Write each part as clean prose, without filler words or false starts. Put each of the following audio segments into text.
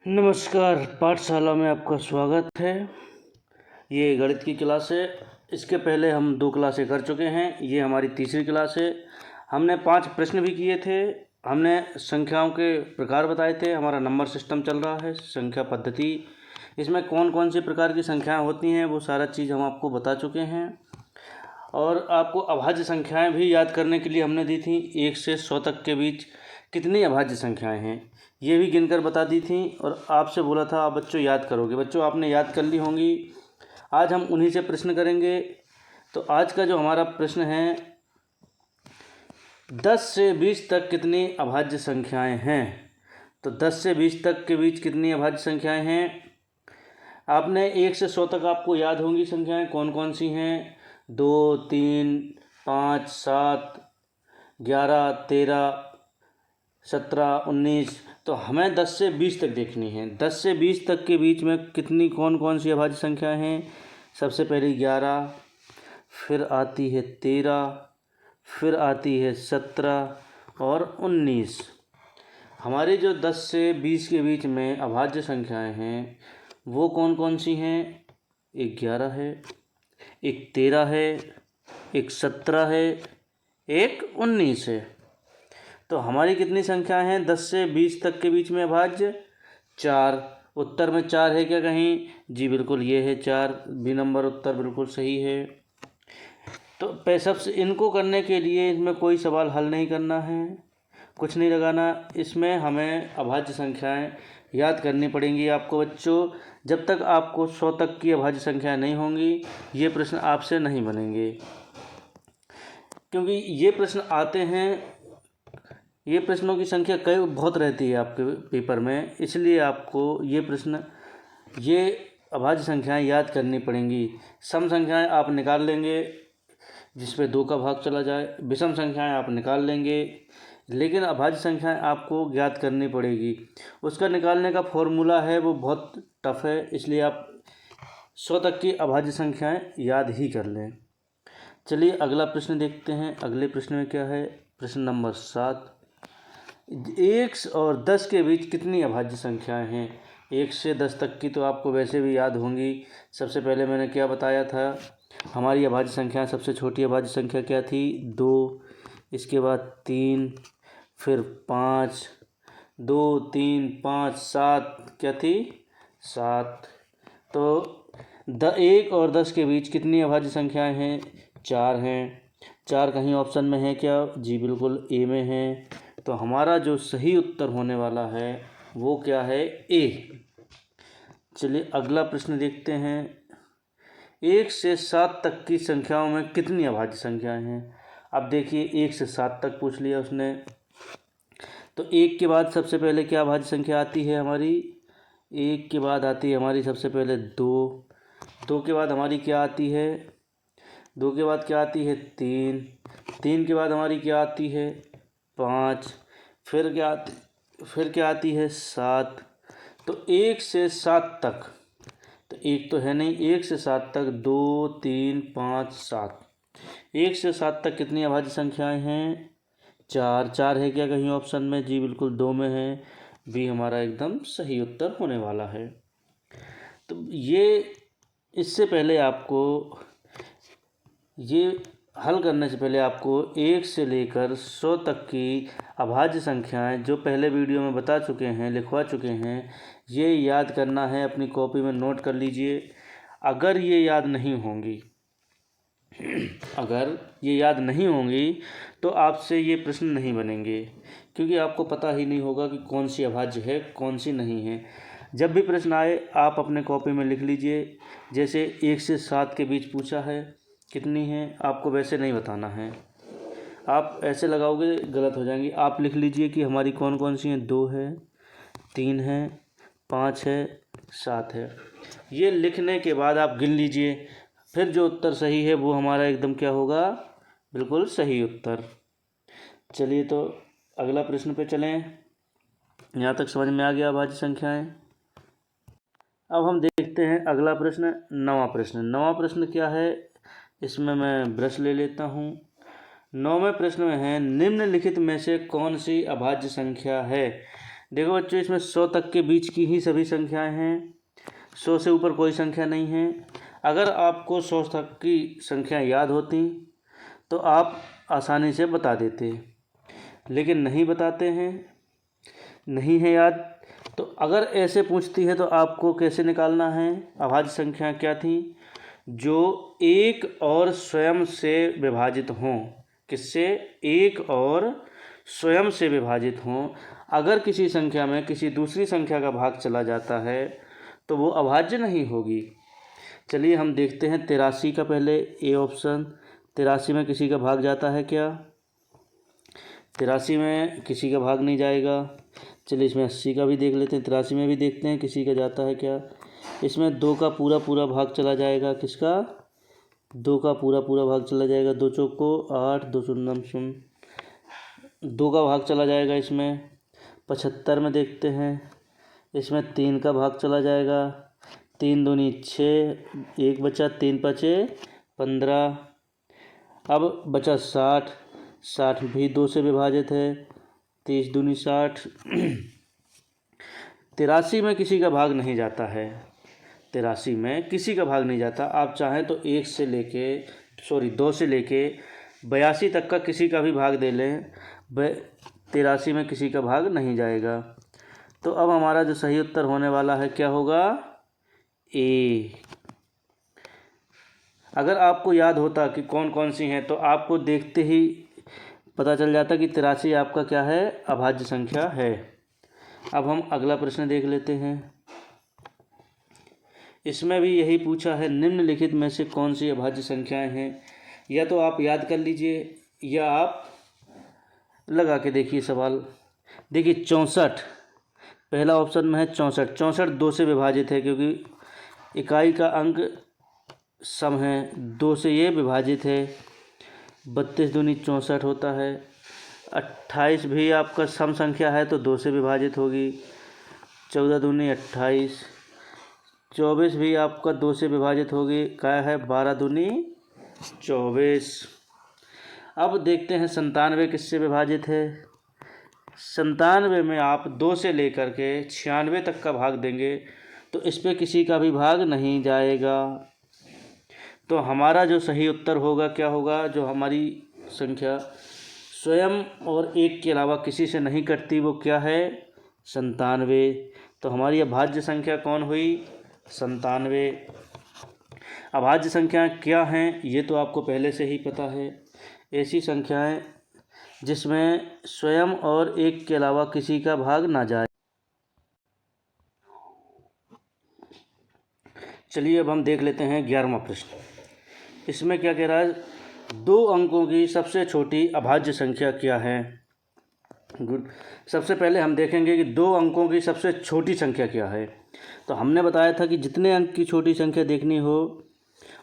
नमस्कार, पाठशाला में आपका स्वागत है। ये गणित की क्लास है। इसके पहले हम 2 क्लासें कर चुके हैं। ये हमारी तीसरी क्लास है। हमने 5 प्रश्न भी किए थे। हमने संख्याओं के प्रकार बताए थे। हमारा नंबर सिस्टम चल रहा है, संख्या पद्धति। इसमें कौन कौन से प्रकार की संख्याएं होती हैं वो सारा चीज़ हम आपको बता चुके हैं। और आपको अभाज्य संख्याएं भी याद करने के लिए हमने दी थी। 1 से 100 तक के बीच कितनी अभाज्य संख्याएं हैं ये भी गिनकर बता दी थी। और आपसे बोला था आप बच्चों याद करोगे। बच्चों आपने याद कर ली होंगी। आज हम उन्हीं से प्रश्न करेंगे। तो आज का जो हमारा प्रश्न है, 10 से 20 तक कितनी अभाज्य संख्याएं हैं। तो 10 से 20 तक के बीच कितनी अभाज्य संख्याएं हैं। आपने 1 से 100 तक आपको याद होंगी संख्याएं कौन कौन सी हैं। 2, 3, 5, 7, 11, 13, 17, 19। तो हमें 10 से 20 तक देखनी है। 10 से 20 तक के बीच में कितनी कौन कौन सी अभाज्य संख्याएं हैं। सबसे पहले 11, फिर आती है 13, फिर आती है 17 और 19। हमारी जो 10 से 20 के बीच में अभाज्य संख्याएं हैं वो कौन कौन सी हैं। एक 11 है, एक 13 है, एक 17 है, एक 19 है। तो हमारी कितनी संख्याएं हैं 10 से 20 तक के बीच में अभाज्य। 4। उत्तर में 4 है क्या कहीं। जी बिल्कुल, ये है 4। बी नंबर उत्तर बिल्कुल सही है। तो सबसे इनको करने के लिए इसमें कोई सवाल हल नहीं करना है, कुछ नहीं लगाना। इसमें हमें अभाज्य संख्याएं याद करनी पड़ेंगी आपको बच्चों। जब तक आपको 100 तक की अभाज्य संख्याएं नहीं होंगी ये प्रश्न आपसे नहीं बनेंगे। क्योंकि ये प्रश्न आते हैं, ये प्रश्नों की संख्या बहुत रहती है आपके पेपर में, इसलिए आपको ये अभाज्य संख्याएं याद करनी पड़ेंगी। सम संख्याएं आप निकाल लेंगे जिसपे 2 का भाग चला जाए। विषम संख्याएं आप निकाल लेंगे, लेकिन अभाज्य संख्याएं आपको याद करनी पड़ेगी। उसका निकालने का फॉर्मूला है वो बहुत टफ है, इसलिए आप 100 तक की अभाज्य संख्याएं याद ही कर लें। चलिए अगला प्रश्न देखते हैं। अगले प्रश्न में क्या है, प्रश्न नंबर 7। 1 और 10 के बीच कितनी अभाज्य संख्याएं हैं। 1 से 10 तक की तो आपको वैसे भी याद होंगी। सबसे पहले मैंने क्या बताया था, हमारी अभाज्य संख्या सबसे छोटी अभाज्य संख्या क्या थी, 2। इसके बाद 3, फिर 5, 2, 3, 5, 7 क्या थी, 7। तो 1 और 10 के बीच कितनी अभाज्य संख्याएं हैं, 4 हैं। 4 कहीं ऑप्शन में है क्या, जी बिल्कुल ए में है। तो हमारा जो सही उत्तर होने वाला है वो क्या है, ए। चलिए अगला प्रश्न देखते हैं। 1 से 7 तक की संख्याओं में कितनी अभाज्य संख्याएं हैं। अब देखिए 1 से 7 तक पूछ लिया उसने। तो 1 के बाद सबसे पहले क्या अभाज्य संख्या आती है हमारी, 1 के बाद आती है हमारी सबसे पहले 2। 2 के बाद हमारी क्या आती है, 2 के बाद क्या आती है, 3। 3 के बाद हमारी क्या आती है, 5। फिर क्या आती है, 7। तो 1 से 7 तक, तो 1 तो है नहीं, 1 से 7 तक 2, 3, 5, 7। 1 से 7 तक कितनी अभाज्य संख्याएं हैं, 4। 4 है क्या कहीं ऑप्शन में, जी बिल्कुल 2 में है। बी हमारा एकदम सही उत्तर होने वाला है। तो ये इससे पहले आपको ये हल करने से पहले आपको 1 से लेकर 100 तक की अभाज्य संख्याएं जो पहले वीडियो में बता चुके हैं, लिखवा चुके हैं, ये याद करना है। अपनी कॉपी में नोट कर लीजिए। अगर ये याद नहीं होंगी अगर ये याद नहीं होंगी तो आपसे ये प्रश्न नहीं बनेंगे, क्योंकि आपको पता ही नहीं होगा कि कौन सी अभाज्य है कौन सी नहीं है। जब भी प्रश्न आए आप अपने कॉपी में लिख लीजिए। जैसे 1 से 7 के बीच पूछा है कितनी है, आपको वैसे नहीं बताना है। आप ऐसे लगाओगे गलत हो जाएंगी। आप लिख लीजिए कि हमारी कौन कौन सी हैं, 2 है, 3 है, 5 है, 7 है। ये लिखने के बाद आप गिन लीजिए, फिर जो उत्तर सही है वो हमारा एकदम क्या होगा, बिल्कुल सही उत्तर। चलिए तो अगला प्रश्न पे चलें। यहाँ तक समझ में आ गया अभाज्य संख्याएं। अब हम देखते हैं अगला प्रश्न, 9वां प्रश्न। 9वां प्रश्न क्या है, इसमें मैं ब्रश ले लेता हूँ। 9वें प्रश्न में है, निम्नलिखित में से कौन सी अभाज्य संख्या है देखो बच्चों, इसमें 100 तक के बीच की ही सभी संख्याएं हैं, 100 से ऊपर कोई संख्या नहीं है। अगर आपको 100 तक की संख्या याद होती तो आप आसानी से बता देते, लेकिन नहीं बताते हैं, नहीं है याद। तो अगर ऐसे पूछती है तो आपको कैसे निकालना है? अभाज्य संख्या क्या थी? जो एक और स्वयं से विभाजित हों। किससे? एक और स्वयं से विभाजित हों। अगर किसी संख्या में किसी दूसरी संख्या का भाग चला जाता है तो वो अभाज्य नहीं होगी। चलिए हम देखते हैं 83 का पहले ए ऑप्शन। 83 में किसी का भाग जाता है क्या? 83 में किसी का भाग नहीं जाएगा। चलिए इसमें 80 का भी देख लेते हैं, 83 में भी देखते हैं किसी का जाता है क्या। इसमें 2 का पूरा पूरा भाग चला जाएगा। किसका? 2 का पूरा पूरा भाग चला जाएगा। 2 चौक को 8, 2 शून्य शून्य, 2 का भाग चला जाएगा इसमें। 75 में देखते हैं, इसमें 3 का भाग चला जाएगा। 3 दूनी 6, 1 बचा, 3 पचे 15। अब बचा 60, 60 भी 2 से विभाजित है। 30 दूनी 60। 83 में किसी का भाग नहीं जाता है। 83 में किसी का भाग नहीं जाता। आप चाहें तो 2 से लेके 82 तक का किसी का भी भाग दे लें, 83 में किसी का भाग नहीं जाएगा। तो अब हमारा जो सही उत्तर होने वाला है क्या होगा? ए। अगर आपको याद होता कि कौन कौन सी हैं तो आपको देखते ही पता चल जाता कि 83 आपका क्या है? अभाज्य संख्या है। अब हम अगला प्रश्न देख लेते हैं। इसमें भी यही पूछा है, निम्नलिखित में से कौन सी अभाज्य संख्याएं हैं? या तो आप याद कर लीजिए या आप लगा के देखिए सवाल। देखिए 64 पहला ऑप्शन में है। 64 2 से विभाजित है, क्योंकि इकाई का अंक सम है, 2 से ये विभाजित है। 32 दूनी 64 होता है। 28 भी आपका सम संख्या है तो 2 से विभाजित होगी। 14 दूनी 28। 24 भी आपका 2 से विभाजित होगी। क्या है? 12 दूनी 24। अब देखते हैं 97 किससे विभाजित है। 97 में आप 2 से लेकर के 96 तक का भाग देंगे तो इस पर किसी का भी भाग नहीं जाएगा। तो हमारा जो सही उत्तर होगा क्या होगा? जो हमारी संख्या स्वयं और एक के अलावा किसी से नहीं कटती वो क्या है? 97। तो हमारी अभाज्य संख्या कौन हुई? 97। अभाज्य संख्याएं क्या हैं ये तो आपको पहले से ही पता है। ऐसी संख्याएं जिसमें स्वयं और एक के अलावा किसी का भाग ना जाए। चलिए अब हम देख लेते हैं 11वां प्रश्न। इसमें क्या कह रहा है? 2 अंकों की सबसे छोटी अभाज्य संख्या क्या है? गुड। सबसे पहले हम देखेंगे कि 2 अंकों की सबसे छोटी संख्या क्या है। तो हमने बताया था कि जितने अंक की छोटी संख्या देखनी हो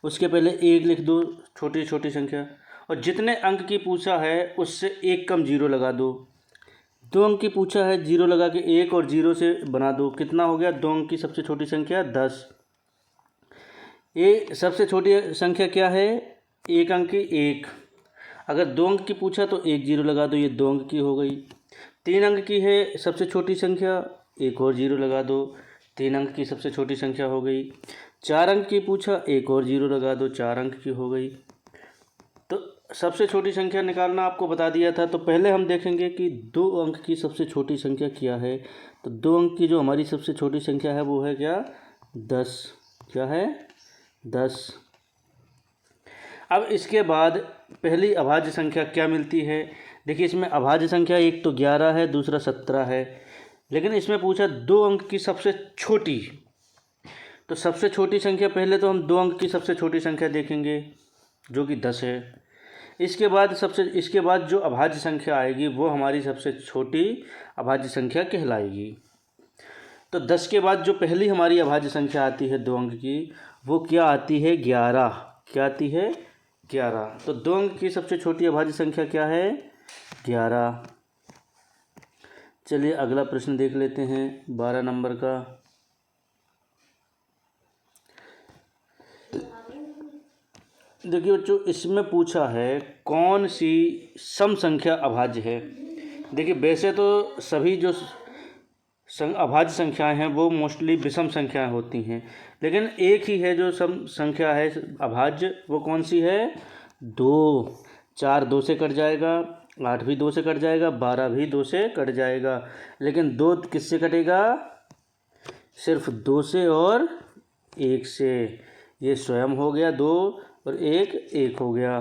उसके पहले 1 लिख दो, छोटी छोटी संख्या, और जितने अंक की पूछा है उससे 1 कम 0 लगा दो। 2 अंक की पूछा है, 0 लगा के 1 और 0 से बना दो। कितना हो गया? 2 अंक की सबसे छोटी संख्या 10। ये सबसे छोटी संख्या क्या है? 1 अंक की 1। अगर 2 अंक की पूछा तो 1 0 लगा दो, ये 2 अंक की हो गई। 3 अंक की है सबसे छोटी संख्या, 1 और 0 लगा दो, 3 अंक की सबसे छोटी संख्या हो गई। 4 अंक की पूछा, 1 और 0 लगा दो, 4 अंक की हो गई। तो सबसे छोटी संख्या निकालना आपको बता दिया था। तो पहले हम देखेंगे कि 2 अंक की सबसे छोटी संख्या क्या है। तो 2 अंक की जो हमारी सबसे छोटी संख्या है वो है क्या? 10। क्या है? 10। अब इसके बाद पहली अभाज्य संख्या क्या मिलती है? देखिए इसमें अभाज्य संख्या एक तो 11 है, दूसरा 17 है, लेकिन इसमें पूछा 2 अंक की सबसे छोटी। तो सबसे छोटी संख्या पहले तो हम 2 अंक की सबसे छोटी संख्या देखेंगे जो कि 10 है। इसके बाद जो अभाज्य संख्या आएगी वो हमारी सबसे छोटी अभाज्य संख्या कहलाएगी। तो 10 के बाद जो पहली हमारी अभाज्य संख्या आती है 2 अंक की, वो क्या आती है? 11। क्या आती है? 11। तो 2 अंक की सबसे छोटी अभाज्य संख्या क्या है? 11। चलिए अगला प्रश्न देख लेते हैं 12 नंबर का। देखिए बच्चों, इसमें पूछा है कौन सी सम संख्या अभाज्य है। देखिए वैसे तो सभी जो अभाज्य संख्याएं हैं वो मोस्टली विषम संख्याएं होती हैं, लेकिन एक ही है जो सम संख्या है अभाज्य, वो कौन सी है? 2। 4 2 से कट जाएगा, 8 भी 2 से कट जाएगा, 12 भी 2 से कट जाएगा, लेकिन 2 किससे कटेगा? सिर्फ 2 से और 1 से। ये स्वयं हो गया 2 और 1 हो गया।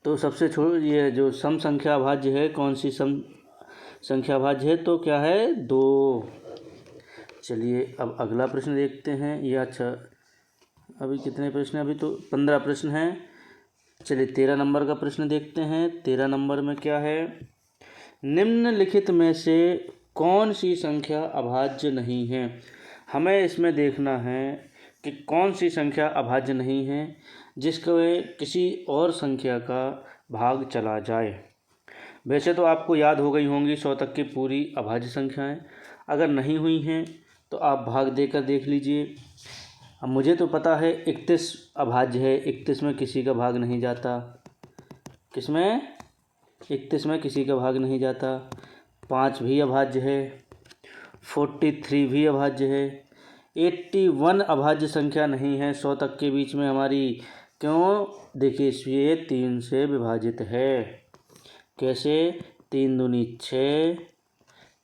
तो सबसे ये जो सम संख्या अभाज्य है, कौन सी सम संख्या अभाज्य है? तो क्या है? 2। चलिए अब अगला प्रश्न देखते हैं। ये अच्छा, अभी कितने प्रश्न हैं? अभी तो 15 प्रश्न हैं। चलिए 13 नंबर का प्रश्न देखते हैं। 13 नंबर में क्या है? निम्नलिखित में से कौन सी संख्या अभाज्य नहीं है? हमें इसमें देखना है कि कौन सी संख्या अभाज्य नहीं है जिसको किसी और संख्या का भाग चला जाए। वैसे तो आपको याद हो गई होंगी 100 तक की पूरी अभाज्य संख्याएं। अगर नहीं हुई हैं तो आप भाग देकर देख लीजिए। अब मुझे तो पता है 31 अभाज्य है, 31 में किसी का भाग नहीं जाता। किसमें? 31 में किसी का भाग नहीं जाता। 5 भी अभाज्य है, 43 भी अभाज्य है, 81 अभाज्य संख्या नहीं है 100 तक के बीच में हमारी। क्यों? देखिए ये 3 से विभाजित है। कैसे? 3 दूनी 6,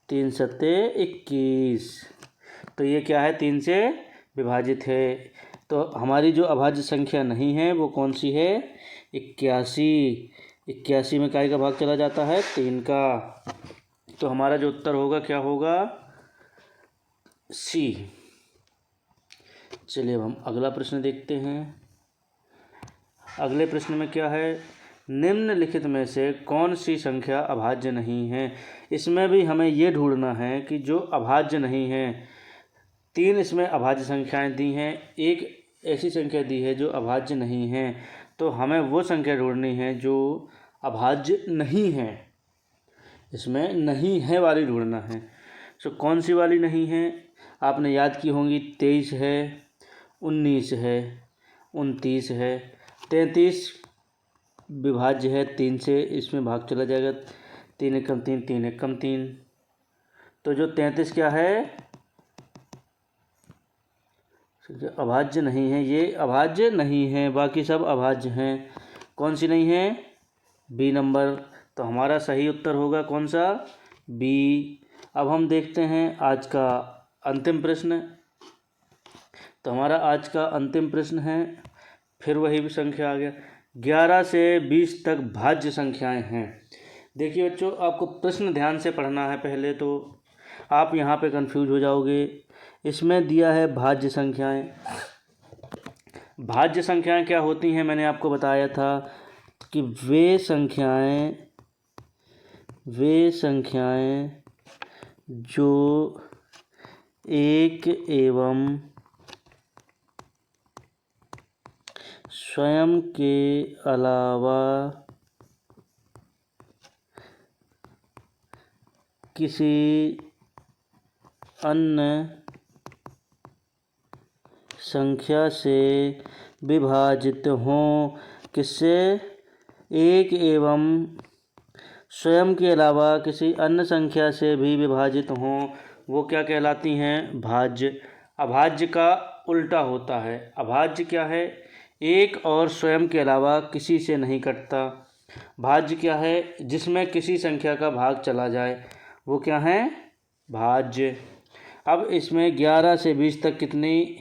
3 सत्ते 21। तो ये क्या है? 3 से विभाजित है। तो हमारी जो अभाज्य संख्या नहीं है वो कौन सी है? 81। 81 में काय का भाग चला जाता है? 3 का। तो हमारा जो उत्तर होगा क्या होगा? सी। चलिए अब हम अगला प्रश्न देखते हैं। अगले प्रश्न में क्या है? निम्नलिखित में से कौन सी संख्या अभाज्य नहीं है? इसमें भी हमें ये ढूंढना है कि जो अभाज्य नहीं है। 3 इसमें अभाज्य संख्याएं दी हैं, एक ऐसी संख्या दी है जो अभाज्य नहीं है। तो हमें वो संख्या ढूंढनी है जो अभाज्य नहीं है। इसमें नहीं है वाली ढूंढना है। तो कौन सी वाली नहीं है? आपने याद की होंगी। 23 है, 19 है, 29 है। 33 विभाज्य है, 3 से इसमें भाग चला जाएगा। 3 एकम 3, 3 एकम 3। तो जो 33 क्या है? अभाज्य नहीं है। ये अभाज्य नहीं है, बाकी सब अभाज्य हैं। कौन सी नहीं है? B number. तो हमारा सही उत्तर होगा कौन सा? बी। अब हम देखते हैं आज का अंतिम प्रश्न। तो हमारा आज का अंतिम प्रश्न है, फिर वही भी संख्या आ गया। 11 से 20 तक भाज्य संख्याएं हैं। देखिए बच्चों, आपको प्रश्न ध्यान से पढ़ना है पहले, तो आप यहाँ पे कंफ्यूज हो जाओगे। इसमें दिया है भाज्य संख्याएं। भाज्य संख्याएं क्या होती हैं? मैंने आपको बताया था कि वे संख्याएं जो एक एवं स्वयं के अलावा किसी अन्य संख्या से विभाजित हों। किससे? एक एवं स्वयं के अलावा किसी अन्य संख्या से भी विभाजित हों, वो क्या कहलाती हैं? भाज्य। अभाज्य का उल्टा होता है। अभाज्य क्या है? एक और स्वयं के अलावा किसी से नहीं कटता। भाज्य क्या है? जिसमें किसी संख्या का भाग चला जाए, वो क्या है? भाज्य। अब इसमें 11 से 20 तक कितनी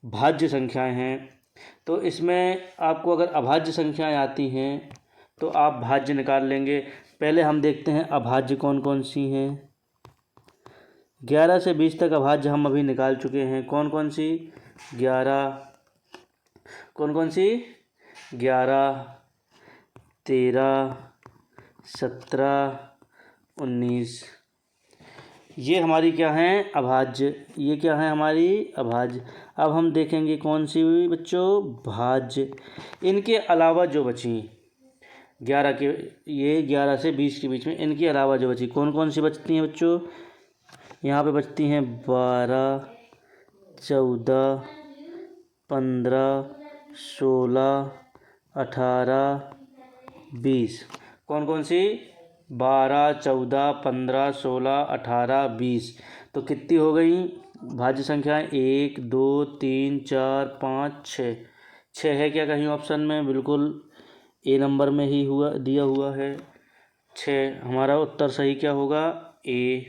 भाज्य संख्याएं हैं? तो इसमें आपको अगर अभाज्य संख्याएं आती हैं तो आप भाज्य निकाल लेंगे। पहले हम देखते हैं अभाज्य कौन कौन सी हैं। 11 से 20 तक अभाज्य हम अभी निकाल चुके हैं। कौन कौन सी? 11। कौन कौन सी? 11, 13, 17, 19। ये हमारी क्या हैं? अभाज्य। ये क्या है? हमारी अभाज्य। अब हम देखेंगे कौन सी बच्चों? भाज्य। इनके अलावा जो बची 11 के, ये 11 से 20 के बीच में, इनके अलावा जो बची कौन कौन सी बचती हैं बच्चों? यहाँ पे बचती हैं 12, 14, 15, 16, 18, 20। कौन कौन सी? 12, 14, 15, 16, 18, 20। तो कितनी हो गई भाज्य संख्याएं? 1, 2, 3, 4, 5, 6। 6 है क्या कहीं ऑप्शन में? बिल्कुल ए नंबर में ही हुआ दिया हुआ है 6। हमारा उत्तर सही क्या होगा? ए।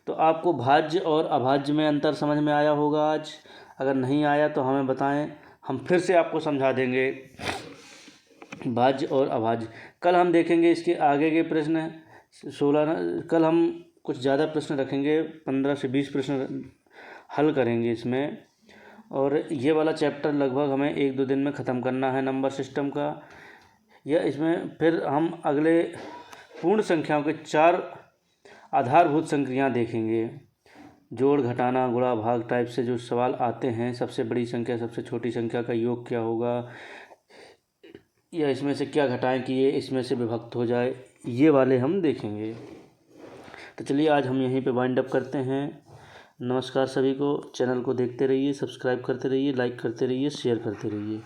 तो आपको भाज्य और अभाज्य में अंतर समझ में आया होगा आज। अगर नहीं आया तो हमें बताएं, हम फिर से आपको समझा देंगे भाज्य और अभाज्य। कल हम देखेंगे इसके आगे के प्रश्न 16 कल हम कुछ ज़्यादा प्रश्न रखेंगे, 15 से 20 प्रश्न हल करेंगे इसमें। और ये वाला चैप्टर लगभग हमें 1-2 दिन में ख़त्म करना है नंबर सिस्टम का। या इसमें फिर हम अगले पूर्ण संख्याओं के 4 आधारभूत संक्रियाएं देखेंगे। जोड़, घटाना, गुणा, भाग टाइप से जो सवाल आते हैं, सबसे बड़ी संख्या सबसे छोटी संख्या का योग क्या होगा, या इसमें से क्या घटाएं कि ये इसमें से विभक्त हो जाए, ये वाले हम देखेंगे। तो चलिए आज हम यहीं पे वाइंड अप करते हैं। नमस्कार सभी को। चैनल को देखते रहिए, सब्सक्राइब करते रहिए, लाइक करते रहिए, शेयर करते रहिए।